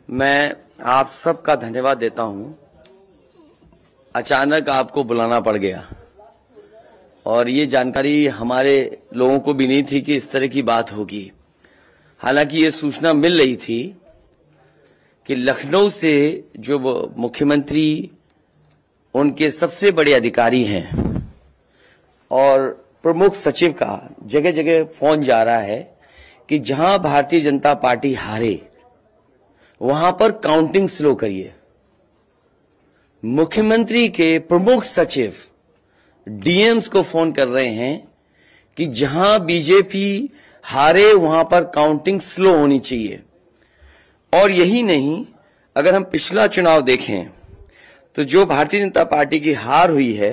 मैं आप सबका धन्यवाद देता हूं। अचानक आपको बुलाना पड़ गया और ये जानकारी हमारे लोगों को भी नहीं थी कि इस तरह की बात होगी। हालांकि ये सूचना मिल रही थी कि लखनऊ से जो मुख्यमंत्री उनके सबसे बड़े अधिकारी हैं और प्रमुख सचिव का जगह जगह फोन जा रहा है कि जहां भारतीय जनता पार्टी हारे वहां पर काउंटिंग स्लो करिए। मुख्यमंत्री के प्रमुख सचिव डीएम्स को फोन कर रहे हैं कि जहां बीजेपी हारे वहां पर काउंटिंग स्लो होनी चाहिए। और यही नहीं, अगर हम पिछला चुनाव देखें तो जो भारतीय जनता पार्टी की हार हुई है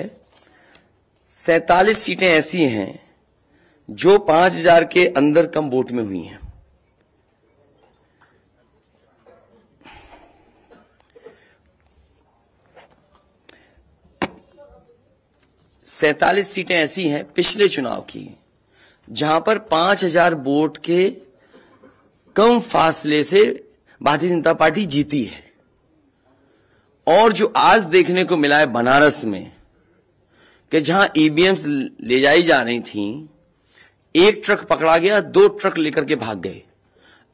47 सीटें ऐसी हैं जो 5000 के अंदर कम वोट में हुई हैं। सैंतालीस सीटें ऐसी हैं पिछले चुनाव की जहां पर 5000 वोट के कम फासले से भारतीय जनता पार्टी जीती है। और जो आज देखने को मिला है बनारस में कि जहां ईवीएम्स ले जाई जा रही थी, एक ट्रक पकड़ा गया, 2 ट्रक लेकर के भाग गए।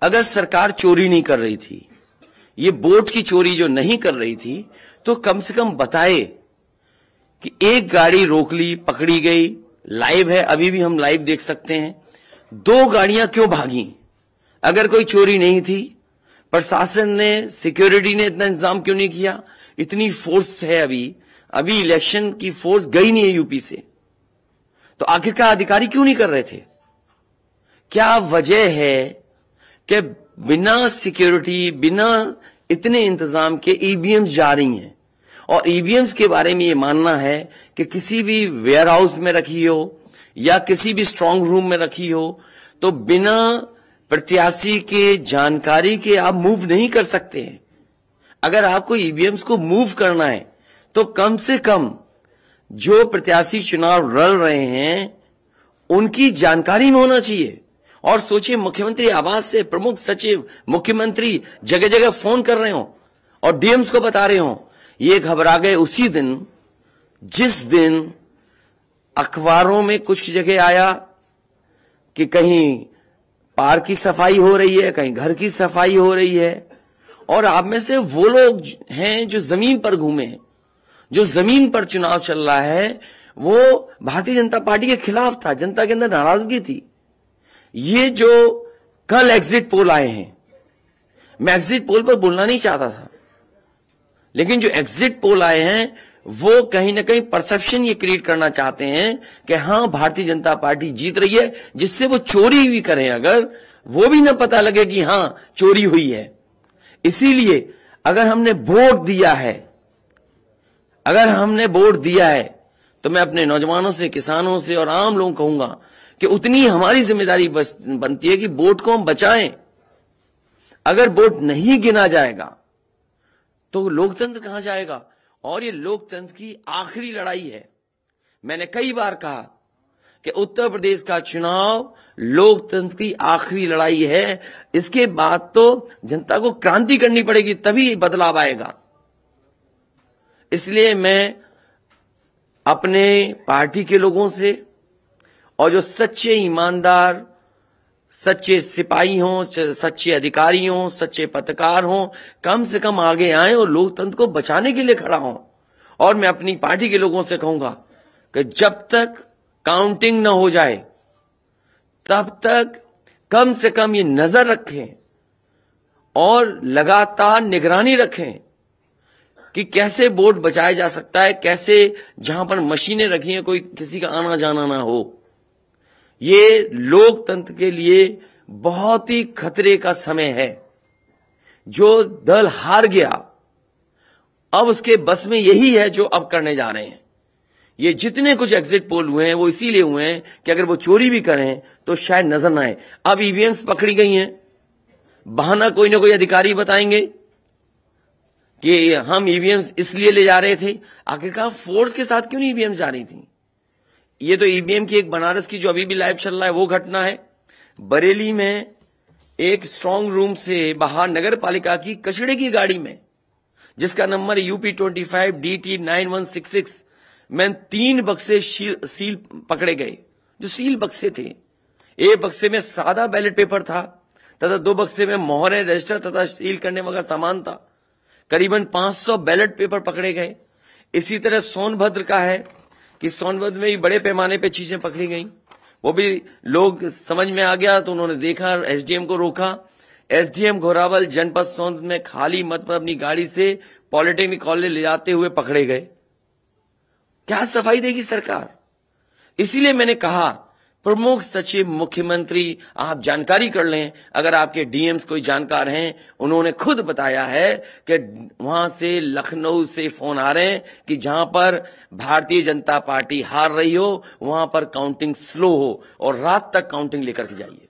अगर सरकार चोरी नहीं कर रही थी, ये वोट की चोरी जो नहीं कर रही थी, तो कम से कम बताए कि एक गाड़ी रोक ली, पकड़ी गई, लाइव है, अभी भी हम लाइव देख सकते हैं। 2 गाड़ियां क्यों भागी? अगर कोई चोरी नहीं थी, प्रशासन ने, सिक्योरिटी ने इतना इंतजाम क्यों नहीं किया? इतनी फोर्स है, अभी इलेक्शन की फोर्स गई नहीं है यूपी से, तो आखिरकार अधिकारी क्यों नहीं कर रहे थे? क्या वजह है कि बिना सिक्योरिटी, बिना इतने इंतजाम के ईवीएम्स जा रही हैं? और ईवीएम्स के बारे में ये मानना है कि किसी भी वेयर हाउस में रखी हो या किसी भी स्ट्रांग रूम में रखी हो, तो बिना प्रत्याशी के जानकारी के आप मूव नहीं कर सकते हैं। अगर आपको ईवीएम्स को मूव करना है तो कम से कम जो प्रत्याशी चुनाव लड़ रहे हैं उनकी जानकारी में होना चाहिए। और सोचिए, मुख्यमंत्री आवास से प्रमुख सचिव, मुख्यमंत्री जगह जगह फोन कर रहे हो और डीएम्स को बता रहे हो। ये घबरा गए उसी दिन जिस दिन अखबारों में कुछ जगह आया कि कहीं पार्क की सफाई हो रही है, कहीं घर की सफाई हो रही है। और आप में से वो लोग हैं जो जमीन पर घूमे, जो जमीन पर चुनाव चल रहा है, वो भारतीय जनता पार्टी के खिलाफ था, जनता के अंदर नाराजगी थी। ये जो कल एग्जिट पोल आए हैं, मैं एग्जिट पोल पर बोलना नहीं चाहता था, लेकिन जो एग्जिट पोल आए हैं वो कहीं ना कहीं परसेप्शन ये क्रिएट करना चाहते हैं कि हां भारतीय जनता पार्टी जीत रही है, जिससे वो चोरी भी करें, अगर वो भी ना पता लगे कि हां चोरी हुई है। इसीलिए अगर हमने वोट दिया है, तो मैं अपने नौजवानों से, किसानों से और आम लोगों को कहूंगा कि उतनी हमारी जिम्मेदारी बनती है कि वोट को हम बचाएं। अगर वोट नहीं गिना जाएगा तो लोकतंत्र कहां जाएगा? और ये लोकतंत्र की आखिरी लड़ाई है। मैंने कई बार कहा कि उत्तर प्रदेश का चुनाव लोकतंत्र की आखिरी लड़ाई है। इसके बाद तो जनता को क्रांति करनी पड़ेगी, तभी बदलाव आएगा। इसलिए मैं अपने पार्टी के लोगों से और जो सच्चे ईमानदार, सच्चे सिपाही हों, सच्चे अधिकारी हों, सच्चे पत्रकार हों, कम से कम आगे आएं और लोकतंत्र को बचाने के लिए खड़ा हों। और मैं अपनी पार्टी के लोगों से कहूंगा कि जब तक काउंटिंग न हो जाए तब तक कम से कम ये नजर रखें और लगातार निगरानी रखें कि कैसे वोट बचाया जा सकता है, कैसे जहां पर मशीनें रखी हैं कोई किसी का आना जाना ना हो। ये लोकतंत्र के लिए बहुत ही खतरे का समय है। जो दल हार गया, अब उसके बस में यही है जो अब करने जा रहे हैं। ये जितने कुछ एग्जिट पोल हुए हैं वो इसीलिए हुए हैं कि अगर वो चोरी भी करें तो शायद नजर ना आए। अब ईवीएम्स पकड़ी गई हैं, बहाना कोई ना कोई अधिकारी बताएंगे कि हम ईवीएम्स इसलिए ले जा रहे थे। आखिरकार फोर्स के साथ क्यों नहीं ईवीएम्स जा रही थी? ये तो ईवीएम की एक बनारस की जो अभी भी लाइव चल रहा है वो घटना है। बरेली में एक स्ट्रांग रूम से बाहर नगर पालिका की कचड़े की गाड़ी में, जिसका नंबर UP25 DT 9166 में 3 बक्से सील पकड़े गए, जो सील बक्से थे। एक बक्से में सादा बैलेट पेपर था तथा 2 बक्से में मोहरें, रजिस्टर तथा सील करने वाला सामान था। करीबन 500 बैलेट पेपर पकड़े गए। इसी तरह सोनभद्र का है कि सोनभद्र में भी बड़े पैमाने पे चीजें पकड़ी गई। वो भी लोग समझ में आ गया तो उन्होंने देखा, SDM को रोका। SDM घोरावल जनपद सोनभद्र में खाली मत पर अपनी गाड़ी से पॉलिटेक्निक कॉलेज ले जाते हुए पकड़े गए। क्या सफाई देगी सरकार? इसीलिए मैंने कहा प्रमुख सचिव मुख्यमंत्री आप जानकारी कर लें। अगर आपके DMs कोई जानकार हैं, उन्होंने खुद बताया है कि वहां से लखनऊ से फोन आ रहे हैं कि जहां पर भारतीय जनता पार्टी हार रही हो वहां पर काउंटिंग स्लो हो और रात तक काउंटिंग लेकर के जाइए।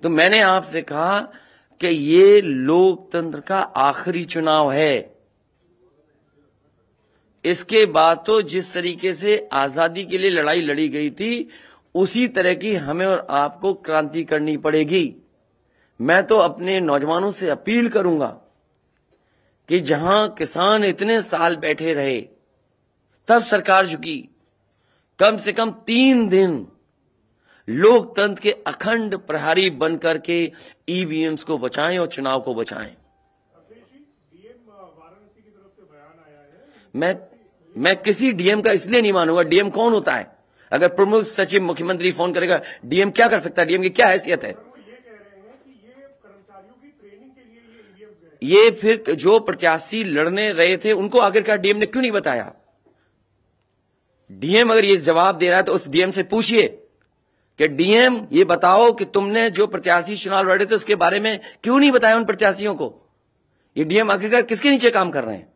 तो मैंने आपसे कहा कि ये लोकतंत्र का आखिरी चुनाव है। इसके बाद तो जिस तरीके से आजादी के लिए लड़ाई लड़ी गई थी उसी तरह की हमें और आपको क्रांति करनी पड़ेगी। मैं तो अपने नौजवानों से अपील करूंगा कि जहां किसान इतने साल बैठे रहे तब सरकार झुकी। कम से कम 3 दिन लोकतंत्र के अखंड प्रहरी बनकर के EVMs को बचाएं और चुनाव को बचाएं। मैं किसी DM का इसलिए नहीं मानूंगा। DM कौन होता है? अगर प्रमुख सचिव मुख्यमंत्री फोन करेगा, DM क्या कर सकता है? DM की क्या हैसियत है? ये फिर जो प्रत्याशी लड़ने रहे थे उनको आखिरकार DM ने क्यों नहीं बताया? DM अगर ये जवाब दे रहा है तो उस DM से पूछिए कि DM ये बताओ कि तुमने जो प्रत्याशी चुनाव लड़े थे उसके बारे में क्यों नहीं बताया उन प्रत्याशियों को? ये DM आखिरकार किसके नीचे काम कर रहे हैं?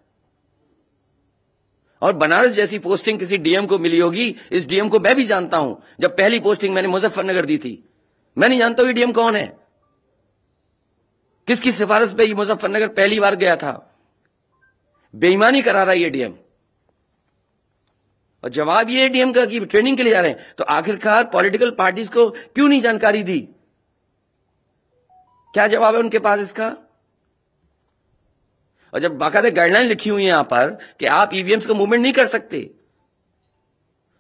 और बनारस जैसी पोस्टिंग किसी DM को मिली होगी, इस DM को मैं भी जानता हूं। जब पहली पोस्टिंग मैंने मुजफ्फरनगर दी थी, मैं नहीं जानता हूं ये DM कौन है, किसकी सिफारिश पे ये मुजफ्फरनगर पहली बार गया था। बेईमानी करा रहा है ये DM। और जवाब ये DM का कि ट्रेनिंग के लिए जा रहे हैं। तो आखिरकार पॉलिटिकल पार्टीज को क्यों नहीं जानकारी दी? क्या जवाब है उनके पास इसका? और जब बाकायदा गाइडलाइन लिखी हुई है यहां पर कि आप EVMs का मूवमेंट नहीं कर सकते,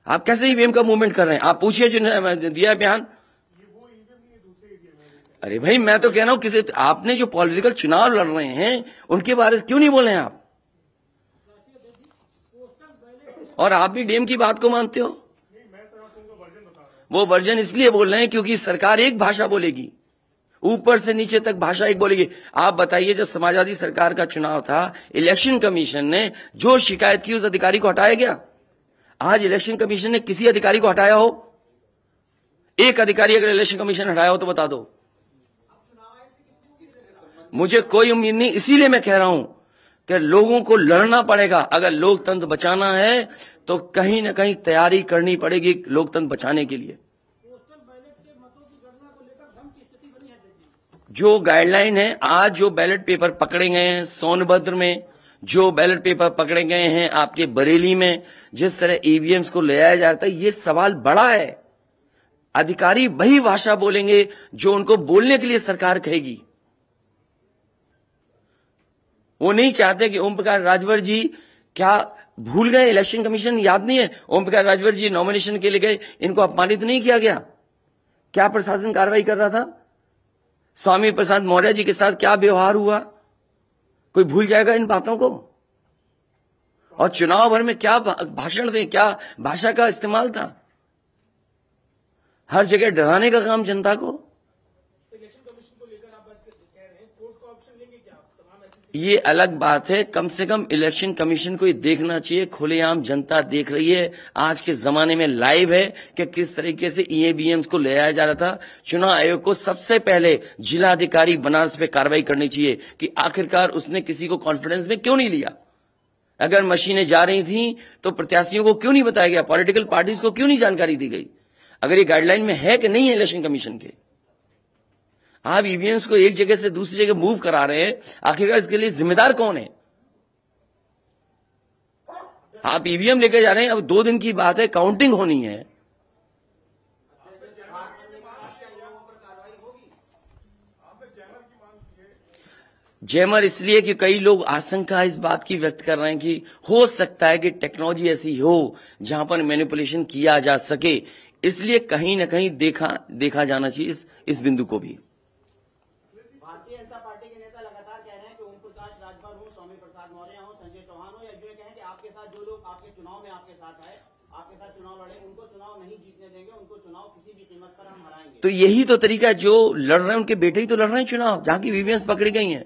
आप कैसे EVM का मूवमेंट कर रहे हैं? आप पूछिए जिन्होंने दिया बयान। अरे भाई, मैं तो कह रहा हूं किसी आपने जो पॉलिटिकल चुनाव लड़ रहे हैं उनके बारे में क्यों नहीं बोल रहे हैं आप? और आप भी DM की बात को मानते हो? वो वर्जन इसलिए बोल रहे हैं क्योंकि सरकार एक भाषा बोलेगी, ऊपर से नीचे तक भाषा एक बोलेगी। आप बताइए, जब समाजवादी सरकार का चुनाव था, इलेक्शन कमीशन ने जो शिकायत की उस अधिकारी को हटाया गया? आज इलेक्शन कमीशन ने किसी अधिकारी को हटाया हो? एक अधिकारी अगर इलेक्शन कमीशन हटाया हो तो बता दो। मुझे कोई उम्मीद नहीं। इसीलिए मैं कह रहा हूं कि लोगों को लड़ना पड़ेगा। अगर लोकतंत्र बचाना है तो कहीं ना कहीं तैयारी करनी पड़ेगी लोकतंत्र बचाने के लिए। जो गाइडलाइन है, आज जो बैलेट पेपर पकड़े गए हैं सोनभद्र में, जो बैलेट पेपर पकड़े गए हैं आपके बरेली में, जिस तरह EVMs को ले आया जाता है, ये सवाल बड़ा है। अधिकारी वही भाषा बोलेंगे जो उनको बोलने के लिए सरकार कहेगी। वो नहीं चाहते कि ओम प्रकाश राजभर जी क्या भूल गए? इलेक्शन कमीशन याद नहीं है? ओम प्रकाश राजभर जी नॉमिनेशन के लिए गए, इनको अपमानित नहीं किया गया? क्या प्रशासन कार्रवाई कर रहा था? स्वामी प्रसाद मौर्य जी के साथ क्या व्यवहार हुआ? कोई भूल जाएगा इन बातों को? और चुनाव भर में क्या भाषण थे, क्या भाषा का इस्तेमाल था? हर जगह डराने का काम जनता को। ये अलग बात है। कम से कम इलेक्शन कमीशन को ये देखना चाहिए, खुलेआम जनता देख रही है, आज के जमाने में लाइव है कि किस तरीके से EVMs को ले आया जा रहा था। चुनाव आयोग को सबसे पहले जिलाधिकारी बनारस पे कार्रवाई करनी चाहिए कि आखिरकार उसने किसी को कॉन्फिडेंस में क्यों नहीं लिया। अगर मशीनें जा रही थी तो प्रत्याशियों को क्यों नहीं बताया गया? पॉलिटिकल पार्टीज को क्यों नहीं जानकारी दी गई? अगर ये गाइडलाइन में है कि नहीं है इलेक्शन कमीशन के? आप ईवीएम्स को एक जगह से दूसरी जगह मूव करा रहे हैं, आखिरकार इसके लिए जिम्मेदार कौन है? आप ईवीएम लेकर जा रहे हैं, अब 2 दिन की बात है, काउंटिंग होनी है। जैमर इसलिए कि कई लोग आशंका इस बात की व्यक्त कर रहे हैं कि हो सकता है कि टेक्नोलॉजी ऐसी हो जहां पर मैनिपुलेशन किया जा सके, इसलिए कहीं ना कहीं देखा जाना चाहिए इस बिंदु को भी। भारतीय जनता पार्टी के नेता लगातार कह रहे हैं कि ओम प्रकाश राजभर हो, स्वामी प्रसाद मौर्य हो, संजय चौहान हो, या जो कहें कि आपके साथ जो लोग आपके चुनाव में आपके साथ आए, आपके साथ चुनाव लड़े, उनको चुनाव नहीं जीतने देंगे, उनको चुनाव किसी भी कीमत पर हम हराएंगे। तो यही तो तरीका, जो लड़ रहे हैं उनके बेटे ही तो लड़ रहे हैं चुनाव, जहां की ईवीएम्स पकड़ी गई हैं।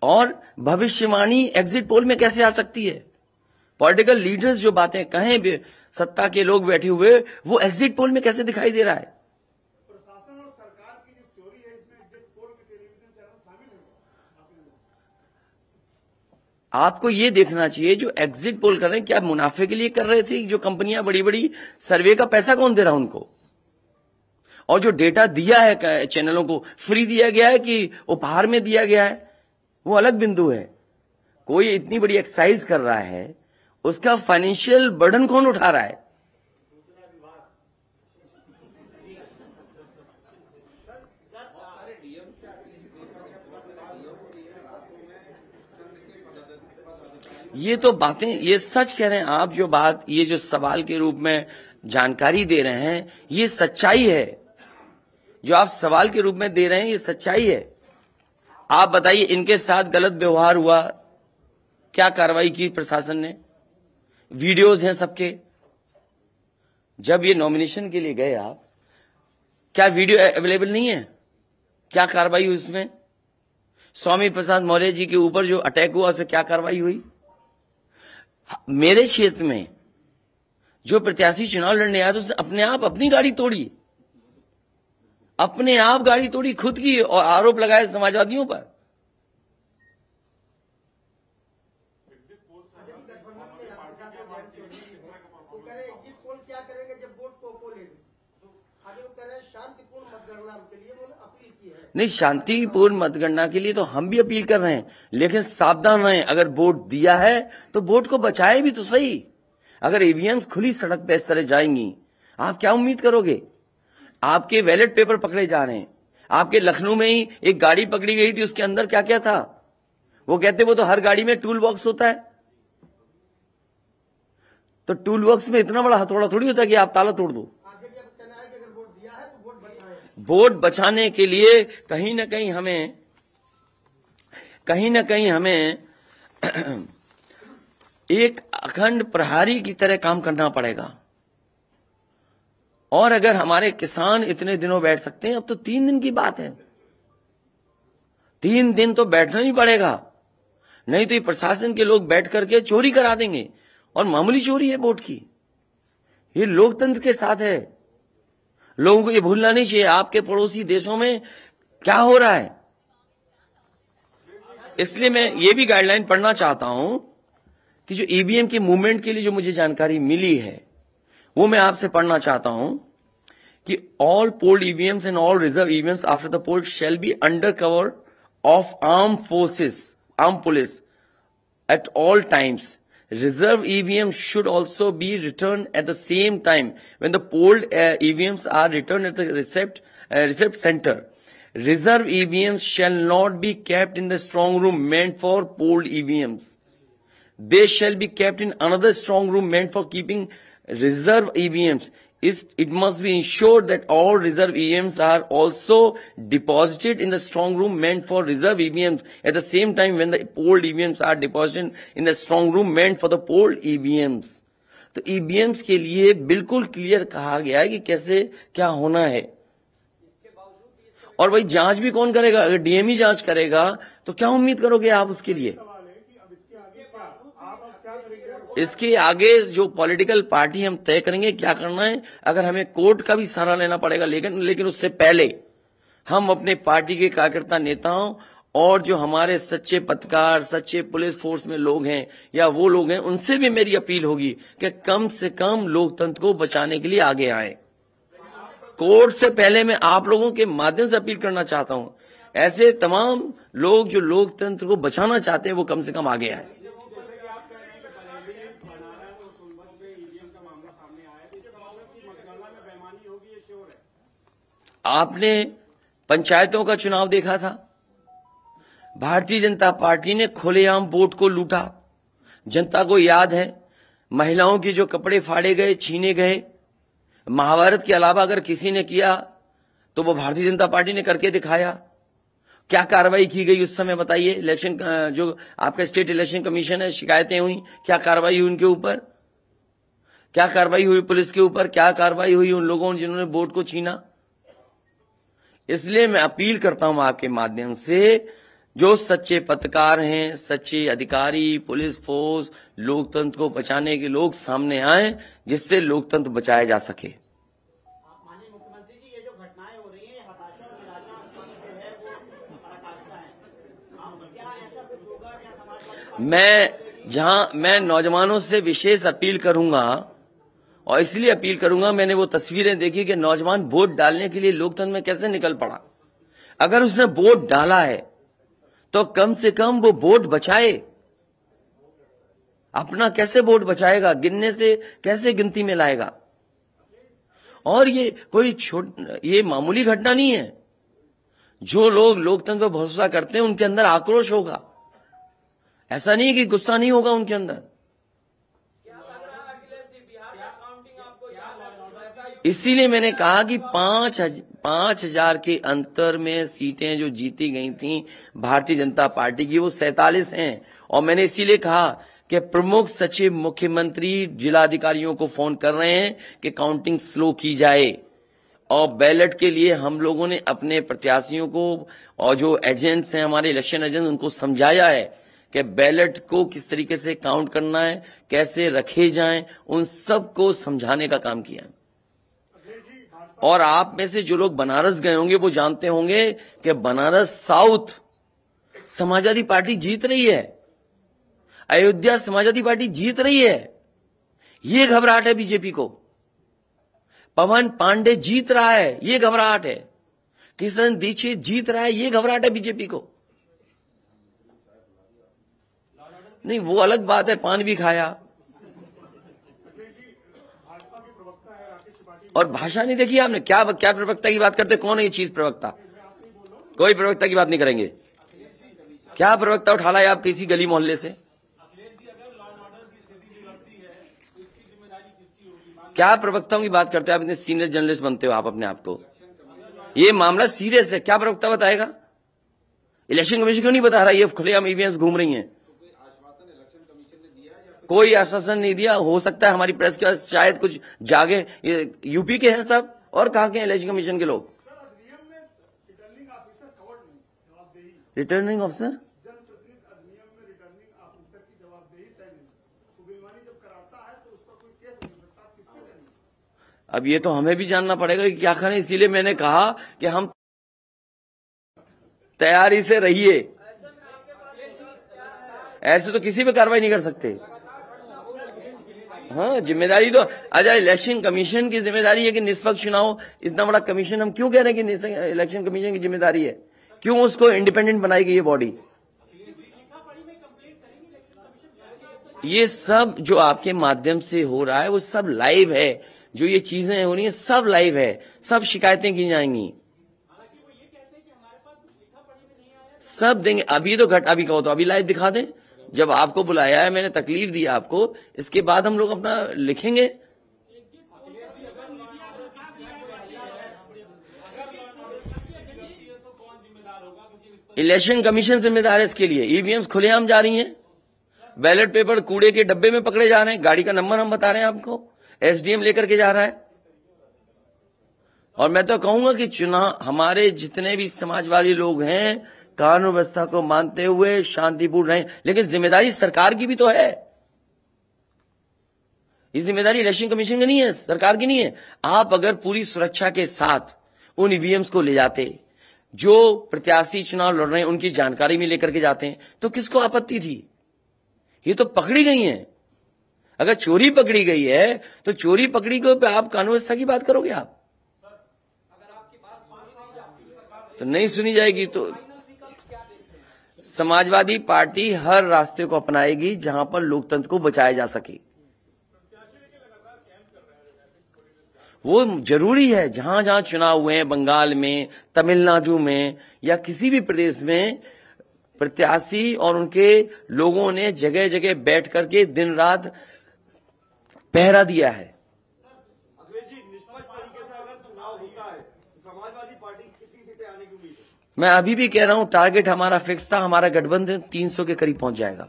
और भविष्यवाणी एग्जिट पोल में कैसे आ सकती है? पॉलिटिकल लीडर्स जो बातें कहें, सत्ता के लोग बैठे हुए, वो एग्जिट पोल में कैसे दिखाई दे रहा है? प्रशासन और सरकार की जो चोरी है, इसमें एग्जिट पोल के टेलीविजन चैनल शामिल है। आपको ये देखना चाहिए, जो एग्जिट पोल कर रहे हैं क्या मुनाफे के लिए कर रहे थे? जो कंपनियां बड़ी बड़ी, सर्वे का पैसा कौन दे रहा है उनको? और जो डेटा दिया है चैनलों को, फ्री दिया गया है कि उपहार में दिया गया है, वो अलग बिंदु है। कोई इतनी बड़ी एक्सरसाइज कर रहा है, उसका फाइनेंशियल बर्डन कौन उठा रहा है? ये तो बातें, ये सच कह रहे हैं आप। जो बात, ये जो सवाल के रूप में जानकारी दे रहे हैं, ये सच्चाई है। जो आप सवाल के रूप में दे रहे हैं, ये सच्चाई है। आप बताइए, इनके साथ गलत व्यवहार हुआ, क्या कार्रवाई की प्रशासन ने? वीडियोज हैं सबके। जब ये नॉमिनेशन के लिए गए आप, क्या वीडियो अवेलेबल नहीं है? क्या कार्रवाई हुई उसमें? स्वामी प्रसाद मौर्य जी के ऊपर जो अटैक हुआ, उसमें क्या कार्रवाई हुई? मेरे क्षेत्र में जो प्रत्याशी चुनाव लड़ने आया, तो उसने अपने आप अपनी गाड़ी तोड़ी, अपने आप गाड़ी तोड़ी खुद की, और आरोप लगाए समाजवादियों पर। क्या करेंगे जब वोट को लेंगे? आगे वो कह रहे हैं शांतिपूर्ण मतगणना के लिए उन्होंने अपील की है। नहीं, शांतिपूर्ण मतगणना के लिए तो हम भी अपील कर रहे हैं, लेकिन सावधान रहें। अगर वोट दिया है तो वोट को बचाए भी तो सही। अगर ईवीएम्स खुली सड़क पे इस तरह जाएंगी, आप क्या उम्मीद करोगे? आपके बैलेट पेपर पकड़े जा रहे हैं। आपके लखनऊ में ही एक गाड़ी पकड़ी गई थी, उसके अंदर क्या क्या था? वो कहते वो तो हर गाड़ी में टूल बॉक्स होता है। तो टूल बॉक्स में इतना बड़ा हथौड़ा थोड़ी होता है कि आप ताला तोड़ दो। आगे जब कहना है कि अगर वोट दिया है तो वोट बचाएं। वोट बचाने के लिए कहीं ना कहीं हमें एक अखंड प्रहरी की तरह काम करना पड़ेगा। और अगर हमारे किसान इतने दिनों बैठ सकते हैं, अब तो 3 दिन की बात है, 3 दिन तो बैठना ही पड़ेगा। नहीं तो ये प्रशासन के लोग बैठ करके चोरी करा देंगे, और मामूली चोरी है वोट की। ये लोकतंत्र के साथ है। लोगों को ये भूलना नहीं चाहिए आपके पड़ोसी देशों में क्या हो रहा है। इसलिए मैं ये भी गाइडलाइन पढ़ना चाहता हूं कि जो ईवीएम के मूवमेंट के लिए जो मुझे जानकारी मिली है, वो मैं आपसे पढ़ना चाहता हूं कि all polled EVMs and all reserve EVMs after the poll shall be under cover of armed police at all times. Reserve EVMs should also be returned at the same time when the polled EVMs are returned at the receipt center. Reserve EVMs shall not be kept in the strong room meant for polled EVMs. They shall be kept in another strong room meant for keeping reserve EVMs. It must be ensured that all reserve EVMs are also deposited in the strong room meant for reserve EVMs at the same time when the polled EVMs are deposited in the strong room meant for the polled EVMs. तो EVMs के लिए बिल्कुल clear कहा गया है कि कैसे क्या होना है। और भाई जांच भी कौन करेगा? अगर डीएमई जांच करेगा तो क्या उम्मीद करोगे आप उसके लिए? इसके आगे जो पॉलिटिकल पार्टी हम तय करेंगे क्या करना है। अगर हमें कोर्ट का भी सहारा लेना पड़ेगा, लेकिन उससे पहले हम अपने पार्टी के कार्यकर्ता नेताओं और जो हमारे सच्चे पत्रकार, सच्चे पुलिस फोर्स में लोग हैं या वो लोग हैं, उनसे भी मेरी अपील होगी कि कम से कम लोकतंत्र को बचाने के लिए आगे आए। कोर्ट से पहले मैं आप लोगों के माध्यम से अपील करना चाहता हूं, ऐसे तमाम लोग जो लोकतंत्र को बचाना चाहते हैं वो कम से कम आगे आए। आपने पंचायतों का चुनाव देखा था, भारतीय जनता पार्टी ने खुलेआम वोट को लूटा। जनता को याद है महिलाओं के जो कपड़े फाड़े गए, छीने गए, महाभारत के अलावा अगर किसी ने किया तो वो भारतीय जनता पार्टी ने करके दिखाया। क्या कार्रवाई की गई उस समय बताइए? इलेक्शन जो आपका स्टेट इलेक्शन कमीशन है, शिकायतें हुई, क्या कार्रवाई हुई उनके ऊपर? क्या कार्रवाई हुई पुलिस के ऊपर? क्या कार्रवाई हुई उन लोगों जिन्होंने वोट को छीना? इसलिए मैं अपील करता हूं आपके माध्यम से, जो सच्चे पत्रकार हैं, सच्चे अधिकारी, पुलिस फोर्स, लोकतंत्र को बचाने के लोग सामने आए, जिससे लोकतंत्र बचाया जा सके। माननीय मुख्यमंत्री जी, ये जो घटनाएं हो रही हैं, हताशा और निराशा जो है वो पराकाष्ठा है। क्या ऐसा कुछ होगा? क्या समाजवादी मैं नौजवानों से विशेष अपील करूंगा, और इसलिए अपील करूंगा, मैंने वो तस्वीरें देखी कि नौजवान वोट डालने के लिए लोकतंत्र में कैसे निकल पड़ा। अगर उसने वोट डाला है तो कम से कम वो वोट बचाए। अपना कैसे वोट बचाएगा? गिनने से कैसे गिनती में लाएगा? और ये कोई ये मामूली घटना नहीं है। जो लोग लोकतंत्र पर भरोसा करते हैं उनके अंदर आक्रोश होगा, ऐसा नहीं कि गुस्सा नहीं होगा उनके अंदर। इसीलिए मैंने कहा कि 5,000 के अंतर में सीटें जो जीती गई थी भारतीय जनता पार्टी की, वो 47 हैं। और मैंने इसीलिए कहा कि प्रमुख सचिव, मुख्यमंत्री, जिलाधिकारियों को फोन कर रहे हैं कि काउंटिंग स्लो की जाए। और बैलेट के लिए हम लोगों ने अपने प्रत्याशियों को और जो एजेंट्स हैं, हमारे इलेक्शन एजेंट्स, उनको समझाया है कि बैलेट को किस तरीके से काउंट करना है, कैसे रखे जाएं, उन सबको समझाने का काम किया है। और आप में से जो लोग बनारस गए होंगे वो जानते होंगे कि बनारस साउथ समाजवादी पार्टी जीत रही है, अयोध्या समाजवादी पार्टी जीत रही है। ये घबराहट है बीजेपी को। पवन पांडे जीत रहा है, ये घबराहट है। किशन दीक्षित जीत रहा है, ये घबराहट है बीजेपी को। नहीं, वो अलग बात है, पान भी खाया। और भाषा नहीं देखी आपने? क्या प्रवक्ता की बात करते? कौन है ये चीज प्रवक्ता? कोई प्रवक्ता की बात नहीं करेंगे। क्या प्रवक्ता उठा लाए आप किसी गली मोहल्ले से? क्या प्रवक्ताओं की बात करते हैं आप? इतने सीनियर जर्नलिस्ट बनते हो आप अपने आप को। ये मामला सीरियस है, क्या प्रवक्ता बताएगा? इलेक्शन कमीशन क्यों नहीं बता रहा? ये खुलेआम ईवीएम्स घूम रही हैं। कोई आश्वासन नहीं दिया। हो सकता है हमारी प्रेस का शायद कुछ जागे। ये यूपी के हैं सब, और कहां के इलेक्शन कमीशन के लोग? रिटर्निंग ऑफिसर अब ये तो हमें भी जानना पड़ेगा कि क्या करें। इसीलिए मैंने कहा कि हम तैयारी से रहिए। ऐसे तो किसी पे कार्रवाई नहीं कर सकते। हाँ, जिम्मेदारी तो अच्छा इलेक्शन कमीशन की जिम्मेदारी है कि निष्पक्ष चुनाव। इतना बड़ा कमीशन, हम क्यों कह रहे हैं कि इलेक्शन कमीशन की जिम्मेदारी है? क्यों उसको इंडिपेंडेंट बनाई गई ये बॉडी? ये सब जो आपके माध्यम से हो रहा है वो सब लाइव है। जो ये चीजें हो रही है सब लाइव है, सब शिकायतें की जाएंगी, सब देंगे। अभी तो अभी कहो तो अभी लाइव दिखा दें। जब आपको बुलाया है, मैंने तकलीफ दी आपको, इसके बाद हम लोग अपना लिखेंगे। इलेक्शन कमीशन जिम्मेदार है इसके लिए। ईवीएम्स खुलेआम जा रही हैं, बैलेट पेपर कूड़े के डब्बे में पकड़े जा रहे हैं, गाड़ी का नंबर हम बता रहे हैं आपको, एसडीएम लेकर के जा रहा है। और मैं तो कहूंगा कि चुनाव, हमारे जितने भी समाजवादी लोग हैं कानून व्यवस्था को मानते हुए शांतिपूर्ण रहें, लेकिन जिम्मेदारी सरकार की भी तो है। ये जिम्मेदारी इलेक्शन कमीशन की नहीं है, सरकार की नहीं है। आप अगर पूरी सुरक्षा के साथ उन ईवीएम्स को ले जाते, जो प्रत्याशी चुनाव लड़ रहे हैं उनकी जानकारी में लेकर के जाते हैं, तो किसको आपत्ति थी? ये तो पकड़ी गई हैं। अगर चोरी पकड़ी गई है तो चोरी पकड़ी को आप कानून व्यवस्था की बात करोगे आप? तो नहीं सुनी जाएगी तो समाजवादी पार्टी हर रास्ते को अपनाएगी जहां पर लोकतंत्र को बचाया जा सके। वो जरूरी है। जहां जहां चुनाव हुए हैं, बंगाल में, तमिलनाडु में या किसी भी प्रदेश में, प्रत्याशी और उनके लोगों ने जगह जगह बैठ करके दिन रात पहरा दिया है। अखिलेश जी, निष्पक्ष तरीके से अगर चुनाव होता है तो समाजवादी पार्टी कितनी सीटें आने की उम्मीद है? मैं अभी भी कह रहा हूं, टारगेट हमारा फिक्स था, हमारा गठबंधन 300 के करीब पहुंच जाएगा।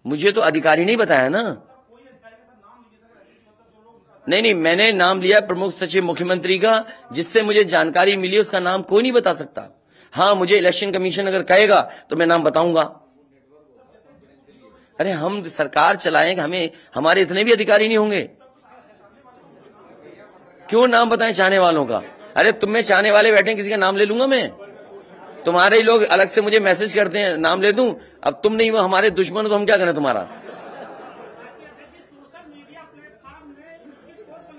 मुझे तो अधिकारी नहीं बताया ना। नहीं, मैंने नाम लिया प्रमुख सचिव मुख्यमंत्री का, जिससे मुझे जानकारी मिली, उसका नाम कोई नहीं बता सकता। हाँ, मुझे इलेक्शन कमीशन अगर कहेगा तो मैं नाम बताऊंगा। अरे हम सरकार चलाएंगे, हमें हमारे इतने भी अधिकारी नहीं होंगे। क्यों नाम बताएं चाहने वालों का? अरे तुम में चाहने वाले बैठे, किसी का नाम ले लूंगा मैं? तुम्हारे ही लोग अलग से मुझे मैसेज करते हैं, नाम ले दूं? अब तुम नहीं, वो हमारे दुश्मन हो तो हम क्या करें तुम्हारा?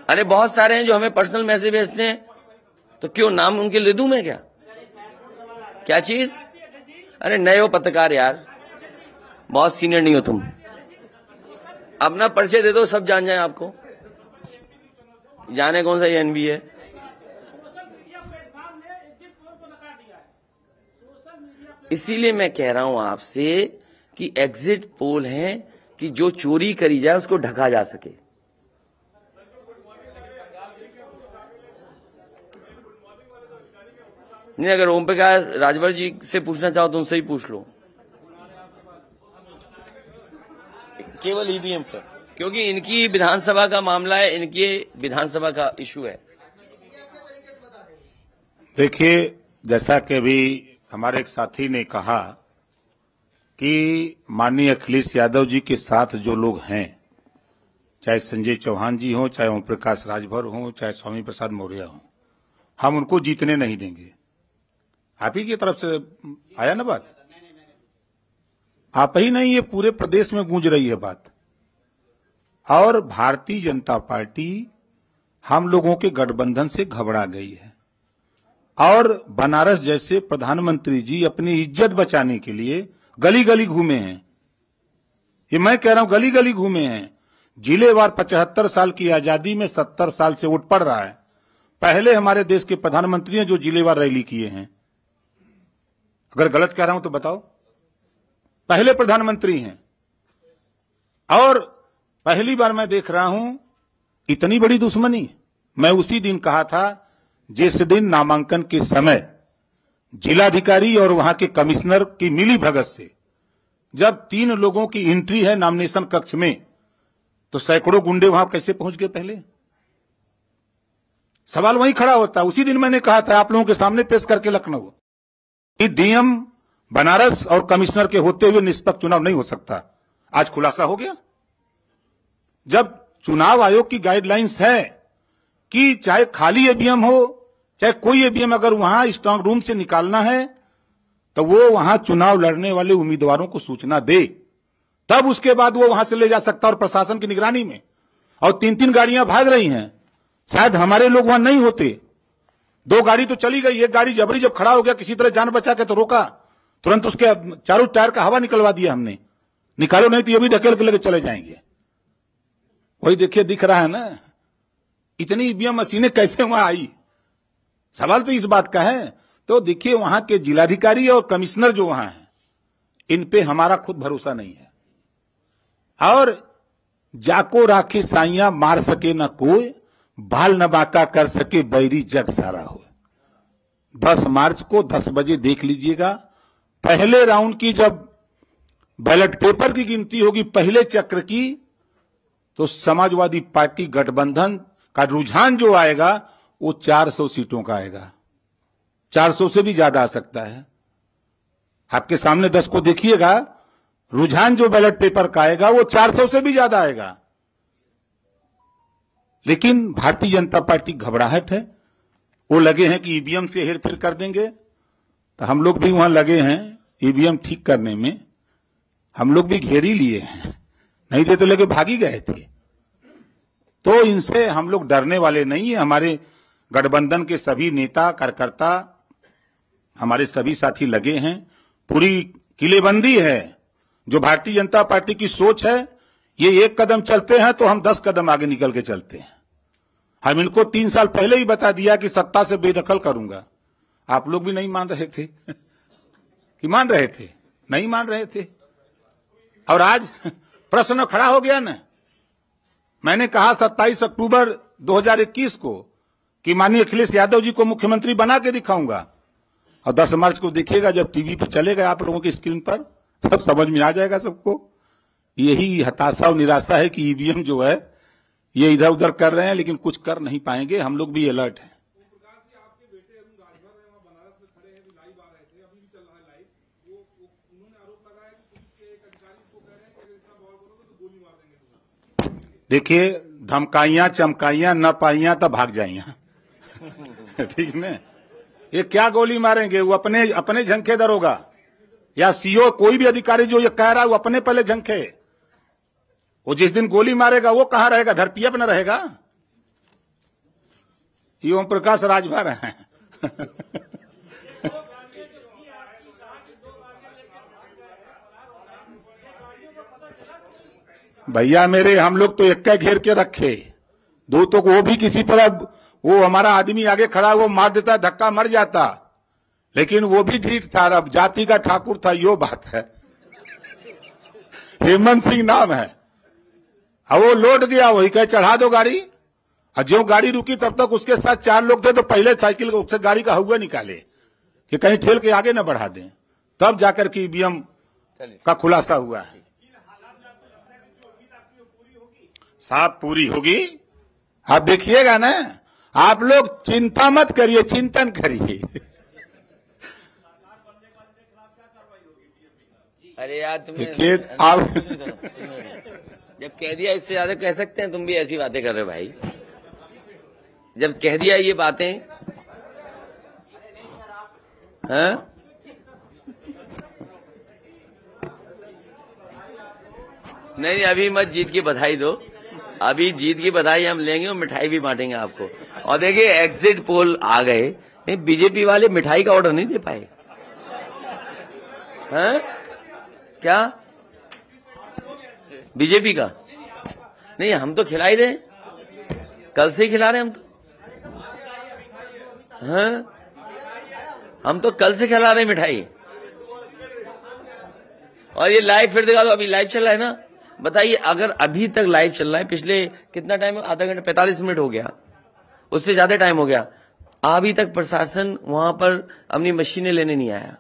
अरे बहुत सारे हैं जो हमें पर्सनल मैसेज भेजते हैं, तो क्यों नाम उनके ले दूं मैं? क्या चीज? अरे नए हो पत्रकार यार, बहुत सीनियर नहीं हो तुम। अपना परिचय दे दो, सब जान जाए आपको। जाने कौन सा एनबी है। इसीलिए मैं कह रहा हूं आपसे कि एग्जिट पोल है कि जो चोरी करी जाए उसको ढका जा सके। नहीं, अगर ओम प्रकाश राजभर जी से पूछना चाहो तो उनसे ही पूछ लो, केवल ईवीएम पर, क्योंकि इनकी विधानसभा का मामला है, इनकी विधानसभा का इशू है। देखिए, जैसा कि अभी हमारे एक साथी ने कहा कि माननीय अखिलेश यादव जी के साथ जो लोग हैं, चाहे संजय चौहान जी हों, चाहे ओम प्रकाश राजभर हों, चाहे स्वामी प्रसाद मौर्य हों, हम उनको जीतने नहीं देंगे। आप ही की तरफ से आया ना बात? आप ही नहीं, ये पूरे प्रदेश में गूंज रही है बात। और भारतीय जनता पार्टी हम लोगों के गठबंधन से घबरा गई है और बनारस जैसे प्रधानमंत्री जी अपनी इज्जत बचाने के लिए गली गली घूमे हैं। ये मैं कह रहा हूं, गली गली घूमे हैं। जिलेवार 75 साल की आजादी में 70 साल से वोट पड़ रहा है। पहले हमारे देश के प्रधानमंत्री हैं जो जिलेवार रैली किए हैं। अगर गलत कह रहा हूं तो बताओ। पहले प्रधानमंत्री हैं और पहली बार मैं देख रहा हूं इतनी बड़ी दुश्मनी। मैं उसी दिन कहा था जिस दिन नामांकन के समय जिलाधिकारी और वहां के कमिश्नर की मिली भगत से जब 3 लोगों की एंट्री है नॉमिनेशन कक्ष में, तो सैकड़ों गुंडे वहां कैसे पहुंच गए? पहले सवाल वहीं खड़ा होता है। उसी दिन मैंने कहा था आप लोगों के सामने पेश करके लखनऊ कि डीएम बनारस और कमिश्नर के होते हुए निष्पक्ष चुनाव नहीं हो सकता। आज खुलासा हो गया। जब चुनाव आयोग की गाइडलाइंस है कि चाहे खाली ईवीएम हो चाहे कोई ईवीएम, अगर वहां स्ट्रांग रूम से निकालना है तो वो वहां चुनाव लड़ने वाले उम्मीदवारों को सूचना दे, तब उसके बाद वो वहां से ले जा सकता और प्रशासन की निगरानी में। और 3-3 गाड़ियां भाग रही हैं। शायद हमारे लोग वहां नहीं होते। 2 गाड़ी तो चली गई, एक गाड़ी जबरी जब खड़ा हो गया किसी तरह जान बचा के तो रोका, तुरंत उसके चारों टायर का हवा निकलवा दिया हमने। निकालो नहीं तो ये भी ढकेल के लेके चले जाएंगे। वही देखिए, दिख रहा है ना इतनी ईवीएम मशीनें कैसे वहां आई। सवाल तो इस बात का है। तो देखिए, वहां के जिलाधिकारी और कमिश्नर जो वहां हैं, इन पे हमारा खुद भरोसा नहीं है। और जाको राखी साइया मार सके न कोई, बाल न बांका कर सके बैरी जग सारा हो। 10 मार्च को 10 बजे देख लीजिएगा। पहले राउंड की जब बैलेट पेपर की गिनती होगी पहले चक्र की, तो समाजवादी पार्टी गठबंधन का रुझान जो आएगा वो 400 सीटों का आएगा। 400 से भी ज्यादा आ सकता है। आपके सामने 10 को देखिएगा, रुझान जो बैलेट पेपर का आएगा वो 400 से भी ज्यादा आएगा। लेकिन भारतीय जनता पार्टी घबराहट है। वो लगे हैं कि ईवीएम से हेरफेर कर देंगे, तो हम लोग भी वहां लगे हैं ईवीएम ठीक करने में। हम लोग भी घेर ही लिए हैं, नहीं थे तो लेके भागी गए थे। तो इनसे हम लोग डरने वाले नहीं है। हमारे गठबंधन के सभी नेता कार्यकर्ता, हमारे सभी साथी लगे हैं, पूरी किलेबंदी है। जो भारतीय जनता पार्टी की सोच है, ये एक कदम चलते हैं तो हम 10 कदम आगे निकल के चलते हैं। हम इनको 3 साल पहले ही बता दिया कि सत्ता से बेदखल करूंगा। आप लोग भी नहीं मान रहे थे कि मान रहे थे? नहीं मान रहे थे। और आज प्रश्न खड़ा हो गया ना। मैंने कहा 27 अक्टूबर 2021 को कि माननीय अखिलेश यादव जी को मुख्यमंत्री बना के दिखाऊंगा, और 10 मार्च को देखिएगा जब टीवी पे चलेगा आप लोगों की स्क्रीन पर, तब समझ में आ जाएगा सबको। यही हताशा और निराशा है कि ईवीएम जो है ये इधर उधर कर रहे हैं, लेकिन कुछ कर नहीं पाएंगे। हम लोग भी अलर्ट हैं। देखिए, धमकाइयां चमकाइयां न पाइयां तब भाग जाइयां ठीक है। ये क्या गोली मारेंगे? वो अपने झंखे दरोगा या सीओ, कोई भी अधिकारी जो ये कह रहा है वो अपने पहले झंखे। वो जिस दिन गोली मारेगा वो कहां रहेगा? धरती पर न रहेगा। ये ओम प्रकाश राजभर हैं भैया मेरे, हम लोग तो एक घेर के रखे, दो तो वो भी किसी तरह, वो हमारा आदमी आगे खड़ा वो मार देता, धक्का मर जाता, लेकिन वो भी ढीठ था। अब जाति का ठाकुर था, यो बात है। हेमंत सिंह नाम है। अब वो लौट गया, वही कहे चढ़ा दो गाड़ी। और जो गाड़ी रुकी तब तक उसके साथ 4 लोग थे, तो पहले साइकिल से गाड़ी का हुआ निकाले कि कहीं ठेल के आगे न बढ़ा दें, तब जाकर के ईवीएम का खुलासा हुआ है। साहब पूरी होगी, आप देखिएगा ना। आप लोग चिंता मत करिए, चिंतन करिए। अरे यार तुमने आप जब कह दिया, इससे ज्यादा कह सकते हैं? तुम भी ऐसी बातें कर रहे हो भाई। जब कह दिया ये बातें, हाँ? नहीं, अभी मत जीत की बधाई दो। अभी जीत की बधाई हम लेंगे और मिठाई भी बांटेंगे आपको। और देखिए, एग्जिट पोल आ गए, बीजेपी वाले मिठाई का ऑर्डर नहीं दे पाए। हैं? क्या बीजेपी का? नहीं, हम तो खिला ही रहे, कल से ही खिला रहे हम तो। हैं? हम तो कल से खिला रहे मिठाई। और ये लाइव फिर दिखा दो। अभी लाइव चल रहा है ना। बताइए, अगर अभी तक लाइव चल रहा है, पिछले कितना टाइम? आधा घंटा, 45 मिनट हो गया, उससे ज्यादा टाइम हो गया, अभी तक प्रशासन वहां पर अपनी मशीनें लेने नहीं आया।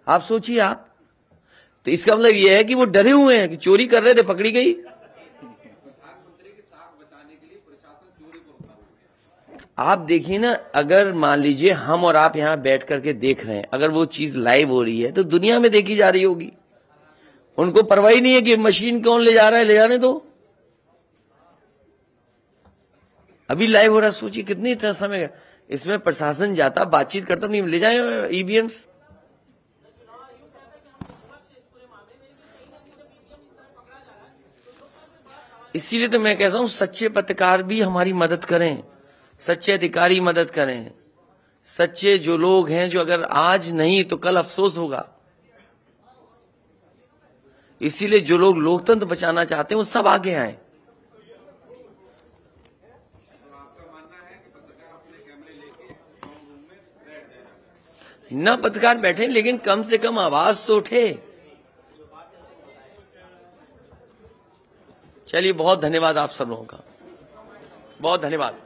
आप सोचिए आप। तो इसका मतलब यह है कि वो डरे हुए हैं कि चोरी कर रहे थे, पकड़ी गई। आप देखिए ना, अगर मान लीजिए हम और आप यहां बैठ करके देख रहे हैं, अगर वो चीज लाइव हो रही है तो दुनिया में देखी जा रही होगी। उनको परवाही नहीं है कि मशीन कौन ले जा रहा है, ले जाने दो। अभी लाइव हो रहा है। सोचिए कितनी इतना समय इसमें प्रशासन जाता, बातचीत करता, नहीं ले जाए ईवीएम्स। इसीलिए तो मैं कहता हूं, सच्चे पत्रकार भी हमारी मदद करें, सच्चे अधिकारी मदद करें, सच्चे जो लोग हैं, जो अगर आज नहीं तो कल अफसोस होगा। इसीलिए जो लोग लोकतंत्र बचाना चाहते हैं वो सब आगे आए। न पत्रकार बैठे, लेकिन कम से कम आवाज तो उठे। चलिए, बहुत धन्यवाद आप सब लोगों का, बहुत धन्यवाद।